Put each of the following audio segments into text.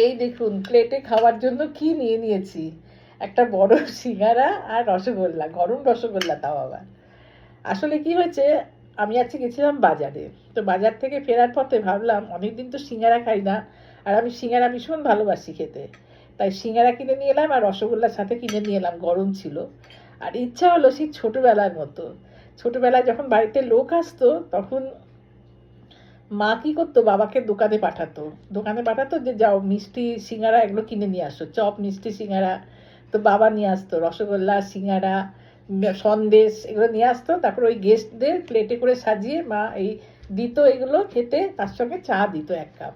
এই দেখুন প্লেটে খাওয়ার জন্য কি নিয়ে নিয়েছি, একটা বড় সিঙ্গারা আর রসগোল্লা, গরম রসগোল্লা তাও আবার। আসলে কি হয়েছে, আমি আজকে গেছিলাম বাজারে। তো বাজার থেকে ফেরার পথে ভাবলাম অনেকদিন তো সিঙ্গারা খাই না, আর আমি সিঙ্গারা ভীষণ ভালোবাসি খেতে। তাই সিঙ্গারা কিনে নিয়ে এলাম আর রসগোল্লার সাথে কিনে নিয়ে এলাম, গরম ছিল। আর ইচ্ছা হলো সেই ছোটোবেলার মতো, ছোটোবেলায় যখন বাড়িতে লোক আসতো তখন মা কি করতো, বাবাকে দোকানে পাঠাতো যে যাও মিষ্টি সিঙ্গারা এগুলো কিনে নিয়ে আসো, চপ মিষ্টি সিঙ্গারা। তো বাবা নিয়ে আসতো রসগোল্লা, সিঙ্গারা, সন্দেশ এগুলো নিয়ে আসতো। তারপর ওই গেস্টদের প্লেটে করে সাজিয়ে মা এই দিত, এগুলো খেতে, তার সঙ্গে চা দিত 1 কাপ।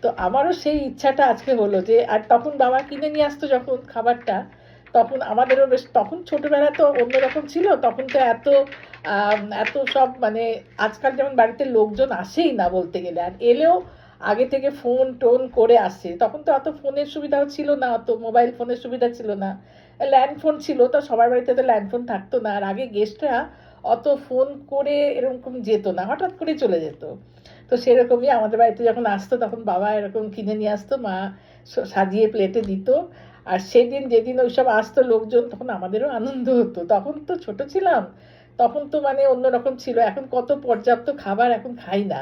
তো আমারও সেই ইচ্ছাটা আজকে হলো যে, আর তখন বাবা কিনে নিয়ে আসতো যখন খাবারটা, তখন আমাদেরও বেশ, তখন ছোটোবেলা তো অন্যরকম ছিল, তখন তো এত সব মানে আজকাল যেমন বাড়িতে লোকজন আসেই না বলতে গেলে, আর এলেও আগে থেকে ফোন টোন করে আসে। তখন তো অত ফোনের সুবিধাও ছিল না, অত মোবাইল ফোনের সুবিধা ছিল না, ল্যান্ড ফোন ছিল, তো সবার বাড়িতে তো ল্যান্ড ফোন থাকতো না। আর আগে গেস্টরা অত ফোন করে এরকম যেত না, হঠাৎ করে চলে যেত। তো সেরকমই আমাদের বাড়িতে যখন আসতো তখন বাবা এরকম কিনে নিয়ে আসতো, মা সাজিয়ে প্লেটে দিত। আর সেদিন যেদিন ওইসব আসতো লোকজন, তখন আমাদেরও আনন্দ হতো। তখন তো ছোট ছিলাম, তখন তো মানে অন্যরকম ছিল। এখন কত পর্যাপ্ত খাবার এখন খাই না,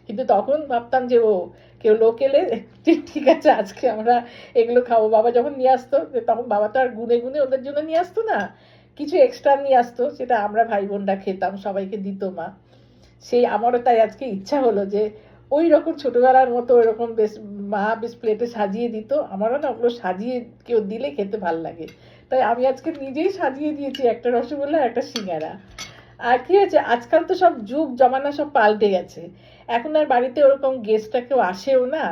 কিন্তু তখন ভাবতাম যে ও কেউ লোক এলে ঠিক আছে আজকে আমরা এগুলো খাবো। বাবা যখন নিয়ে আসতো তখন বাবা তো আর গুনে গুনে ওদের জন্য নিয়ে আসতো না, কিছু এক্সট্রা নিয়ে আসতো, সেটা আমরা ভাই বোনরা খেতাম, সবাইকে দিত মা। সেই আমারও তাই আজকে ইচ্ছা হলো যে ওই রকম ছোটবেলার মতো ওইরকম বেশ মা বেশ প্লেটে সাজিয়ে দিত, আমারও না ওগুলো সাজিয়ে কেউ দিলে খেতে ভাল লাগে। তাই আমি আজকে নিজেই সাজিয়ে দিয়েছি একটা রসগোল্লা আর একটা সিঙ্গারা। আর কি হয়েছে, আজকাল তো সব যুগ জমানা সব পাল্টে গেছে। এখন আর বাড়িতে ওরকম গেস্টটা কেউ আসেও না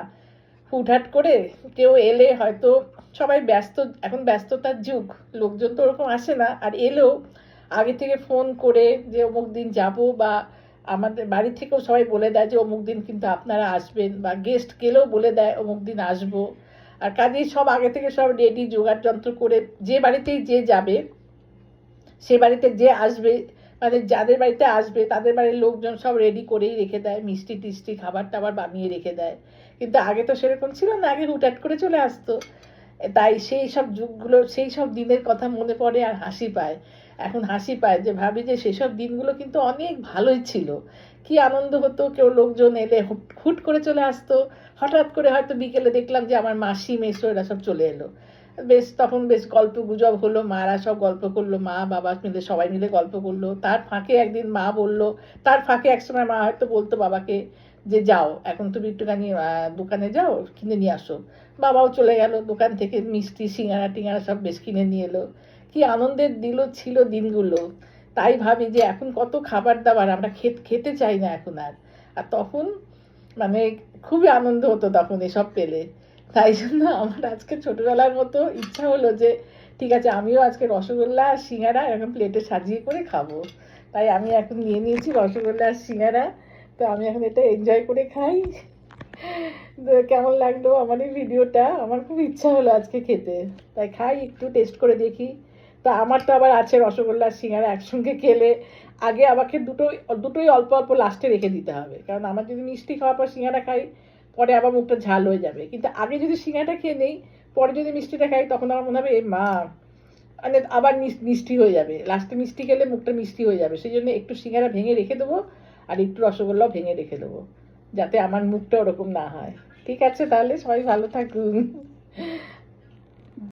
হুটহাট করে। কেউ এলে হয়তো সবাই ব্যস্ত, এখন ব্যস্ততার যুগ, লোকজন তো ওরকম আসে না। আর এলেও আগে থেকে ফোন করে যে অমুক দিন যাব, বা আমাদের বাড়ি থেকেও সবাই বলে দেয় যে অমুক দিন কিন্তু আপনারা আসবেন, বা গেস্ট গেলেও বলে দেয় অমুক দিন আসবো। আর কাজেই সব আগে থেকে সব রেডি জোগাড় যন্ত্র করে, যে বাড়িতেই যে যাবে, সে বাড়িতে যে আসবে, মানে যাদের বাড়িতে আসবে তাদের বাড়ির লোকজন সব রেডি করেই রেখে দেয়, মিষ্টি টিষ্টি খাবার টাবার বানিয়ে রেখে দেয়। কিন্তু আগে তো সেরকম ছিল না, আগে হুটহাট করে চলে আসতো। তাই সেই সব যুগগুলো, সেই সব দিনের কথা মনে পড়ে আর হাসি পায়। এখন হাসি পায় যে ভাবি যে সেসব দিনগুলো কিন্তু অনেক ভালোই ছিল। কি আনন্দ হতো, কেউ লোকজন এলে হুট হুট করে চলে আসতো। হঠাৎ করে হয়তো বিকেলে দেখলাম যে আমার মাসি মেসো এরা সব চলে এলো, বেশ তখন বেশ গল্প গুজব হলো, মারা সব গল্প করলো, মা বাবা মিলে সবাই মিলে গল্প করলো। তার ফাঁকে একদিন মা বললো, তার ফাঁকে একসময় মা হয়তো বলতো বাবাকে যে যাও এখন তুমি একটুখানি দোকানে যাও কিনে নিয়ে আসো। বাবাও চলে গেল দোকান থেকে, মিষ্টি সিঙ্গারা টিঙ্গারা সব বেশ কিনে নিয়ে এলো। কি আনন্দের দিল ছিল দিনগুলো। তাই ভাবি যে এখন কত খাবার দাবার আমরা খেতে চাই না এখন আর। আর তখন মানে খুবই আনন্দ হতো তখন এসব পেলে। তাই জন্য আমার আজকে ছোটবেলার মতো ইচ্ছা হলো যে ঠিক আছে আমিও আজকে রসগোল্লা আর সিঙ্গারা এরকম প্লেটে সাজিয়ে করে খাবো। তাই আমি এখন নিয়ে নিয়েছি রসগোল্লা আর সিঙ্গারা। তো আমি এখন এটা এনজয় করে খাই। তো কেমন লাগলো আমার এই ভিডিওটা, আমার খুব ইচ্ছা হলো আজকে খেতে, তাই খাই একটু টেস্ট করে দেখি। তো আমার তো আবার আছে রসগোল্লা সিঙ্গারা একসঙ্গে খেলে আগে আমাকে দুটোই দুটোই অল্প অল্প লাস্টে রেখে দিতে হবে, কারণ আমার যদি মিষ্টি খাওয়ার পর সিঙ্গারা খাই পরে আবার মুখটা ঝাল হয়ে যাবে। কিন্তু আগে যদি সিঙ্গারাটা খেয়ে নেই, পরে যদি মিষ্টিটা খাই তখন আমার মনে হবে এ মা, মানে আবার মিষ্টি হয়ে যাবে, লাস্টে মিষ্টি খেলে মুখটা মিষ্টি হয়ে যাবে। সেই জন্য একটু সিঙ্গারা ভেঙে রেখে দেবো আর একটু রসগোল্লাও ভেঙে রেখে দেবো, যাতে আমার মুখটা ওরকম না হয়। ঠিক আছে তাহলে সবাই ভালো থাকুন।